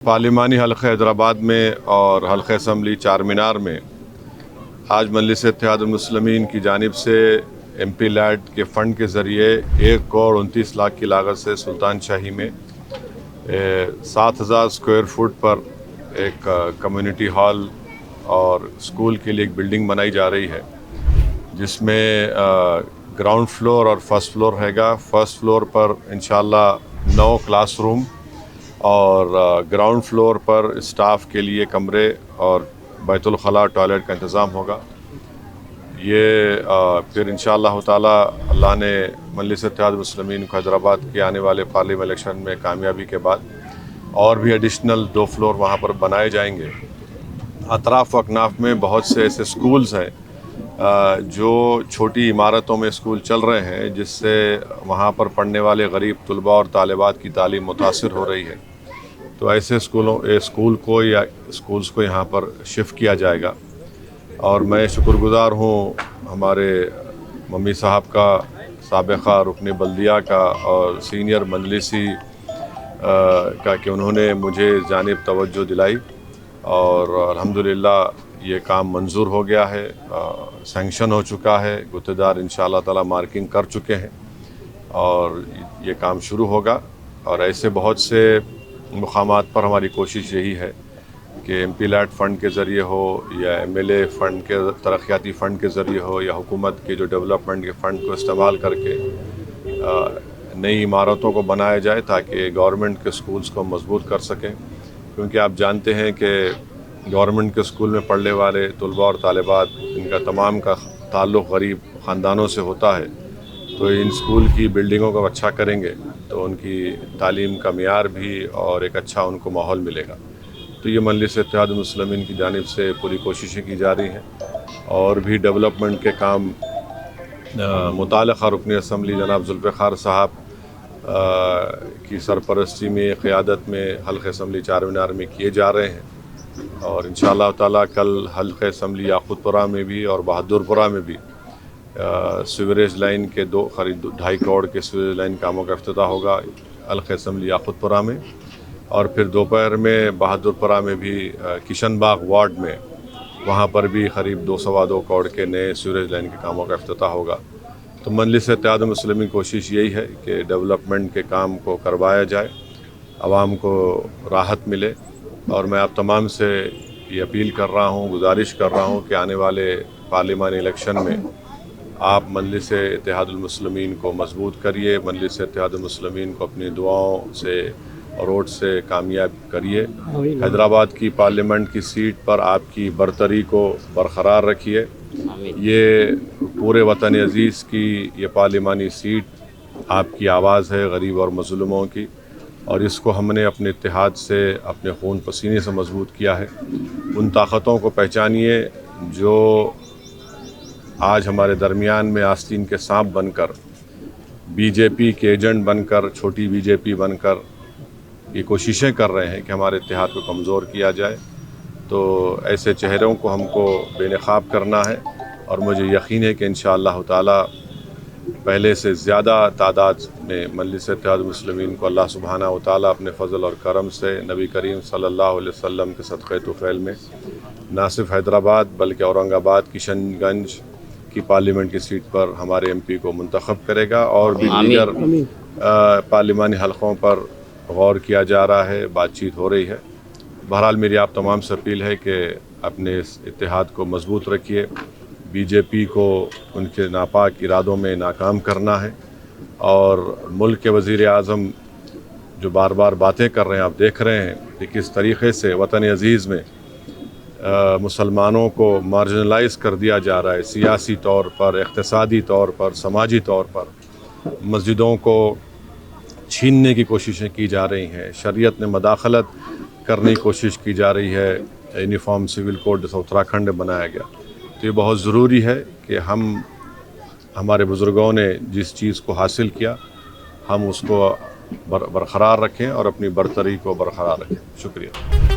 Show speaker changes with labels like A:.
A: पार्लिमानी हल्क़ा हैदराबाद में और हल्क़ा असम्बली चार मीनार में आज मजलिस इत्तेहादुल मुस्लिमीन की जानिब से MP लैड के फ़ंड के ज़रिए 1,29,00,000 की लागत से सुल्तान शाही में 7,000 स्क्वायर फुट पर एक कम्युनिटी हॉल और स्कूल के लिए एक बिल्डिंग बनाई जा रही है, जिसमें ग्राउंड फ्लोर और फर्स्ट फ्लोर हैगा। फर्स्ट फ्लोर पर इंशाअल्लाह 9 क्लासरूम और ग्राउंड फ्लोर पर स्टाफ के लिए कमरे और बैतुल खला टॉयलेट का इंतज़ाम होगा। ये फिर इंशाअल्लाह ताला अल्लाह ने मजलिस इत्तेहादुल मुस्लिमीन को हैदराबाद के आने वाले पार्लियामेंट इलेक्शन में कामयाबी के बाद और भी एडिशनल 2 फ्लोर वहाँ पर बनाए जाएंगे। अतराफ़ अकनाफ में बहुत से ऐसे स्कूल्स हैं जो छोटी इमारतों में स्कूल चल रहे हैं, जिससे वहाँ पर पढ़ने वाले गरीब तलबा और तालिबात की तालीम मुतासिर हो रही है। तो ऐसे स्कूल को या स्कूल्स को यहाँ पर शिफ्ट किया जाएगा। और मैं शुक्रगुज़ार हूँ हमारे मम्मी साहब का, साबिक़ा रुकन बल्दिया का और सीनियर मजलिसी का कि उन्होंने मुझे जानिब तवज्जो दिलाई और अल्हम्दुलिल्लाह ये काम मंजूर हो गया है, सैंक्शन हो चुका है। गुत्तेदार इंशाअल्लाह ताला मार्किंग कर चुके हैं और ये काम शुरू होगा। और ऐसे बहुत से मुक़ामात पर हमारी कोशिश यही है कि MP लैड फ़ंड के ज़रिए हो या MLA फ़ंड के तरक्याती फ़ंड के ज़रिए हो या हुकूमत के जो डेवलपमेंट के फ़ंड को इस्तेमाल करके नई इमारतों को बनाया जाए ताकि गवर्नमेंट के स्कूल्स को मजबूत कर सकें। क्योंकि आप जानते हैं कि गवर्नमेंट के स्कूल में पढ़ने वाले तलबा और तालिबात, इनका तमाम का ताल्लुक़ गरीब ख़ानदानों से होता है। तो इन स्कूल की बिल्डिंगों को अच्छा करेंगे तो उनकी तालीम का मियार भी और एक अच्छा उनको माहौल मिलेगा। तो ये मजलिस इत्तेहादुल मुस्लिमीन की जानिब से पूरी कोशिशें की जा रही हैं और भी डेवलपमेंट के काम मुताल्लिक़ा रुकन असम्बली जनाब ज़ुल्फ़िकार साहब की सरपरस्ती में, क़ियादत में हल्क़ा असम्बली चार मीनार में किए जा रहे हैं। और इंशाअल्लाह ताला कल हल्क़ा असम्बली याक़ूतपुरा में भी और बहादुरपुरा में भी सीवरेज लाइन के करीब 2.5 करोड़ के सीवरेज लाइन कामों का इफ्तिताह होगा हल्क़ा असम्बली याक़ूतपुरा में। और फिर दोपहर में बहादुरपुरा में भी किशन बाग वार्ड में वहाँ पर भी करीब 2-2.25 करोड़ के नए सीवरेज लाइन के कामों का इफ्तिताह होगा। तो मजलिस इत्तेहादुल मुस्लिमीन की कोशिश यही है कि डेवलपमेंट के काम को करवाया जाए, आवाम को राहत मिले। और मैं आप तमाम से ये अपील कर रहा हूँ, गुजारिश कर रहा हूँ कि आने वाले पार्लिमानी इलेक्शन में आप मजलिस इत्तेहादुल मुस्लिमीन को मजबूत करिए, मजलिस इत्तेहादुल मुस्लिमीन को अपनी दुआओं से और वोट से कामयाब करिए। हैदराबाद की पार्लियामेंट की सीट पर आपकी बरतरी को बरकरार रखिए। ये पूरे वतन अज़ीज़ की ये पार्लिमानी सीट आपकी आवाज़ है गरीब और मज़लूमों की, और इसको हमने अपने इत्तेहाद से, अपने खून पसीने से मजबूत किया है। उन ताकतों को पहचानिए जो आज हमारे दरमियान में आस्तीन के सांप बनकर, BJP के एजेंट बनकर, छोटी BJP बनकर ये कोशिशें कर रहे हैं कि हमारे इत्तेहाद को कमज़ोर किया जाए। तो ऐसे चेहरों को हमको बेनकाब करना है और मुझे यकीन है कि इंशाअल्लाह ताला पहले से ज़्यादा तादाद में मजलिस इत्तेहादुल मुस्लिमीन को अल्लाह सुब्हानहू व तआला अपने फ़ज़ल और करम से नबी करीम सल्लल्लाहु अलैहि वसल्लम के सदक़े तुफ़ैल में ना सिर्फ हैदराबाद बल्कि औरंगाबाद, किशनगंज की पार्लियामेंट की सीट पर हमारे MP को मुंतखब करेगा। और भी दीगर पार्लिमानी हलक़ों पर गौर किया जा रहा है, बातचीत हो रही है। बहरहाल मेरी आप तमाम से अपील है कि अपने इस इत्तेहाद को मजबूत रखिए, BJP को उनके नापाक इरादों में नाकाम करना है। और मुल्क के वज़ीर आज़म जो बार बार बातें कर रहे हैं, आप देख रहे हैं कि किस तरीक़े से वतन अज़ीज़ में मुसलमानों को मार्जिनलाइज़ कर दिया जा रहा है, सियासी तौर पर, इक़्तिसादी तौर पर, समाजी तौर पर। मस्जिदों को छीनने की कोशिशें की जा रही हैं, शरीयत में मदाखलत करने की कोशिश की जा रही है। यूनिफॉर्म सिविल कोड जैसा उत्तराखंड में बनाया गया। तो ये बहुत ज़रूरी है कि हमारे बुज़ुर्गों ने जिस चीज़ को हासिल किया हम उसको बरकरार रखें और अपनी बरतरी को बरकरार रखें। शुक्रिया।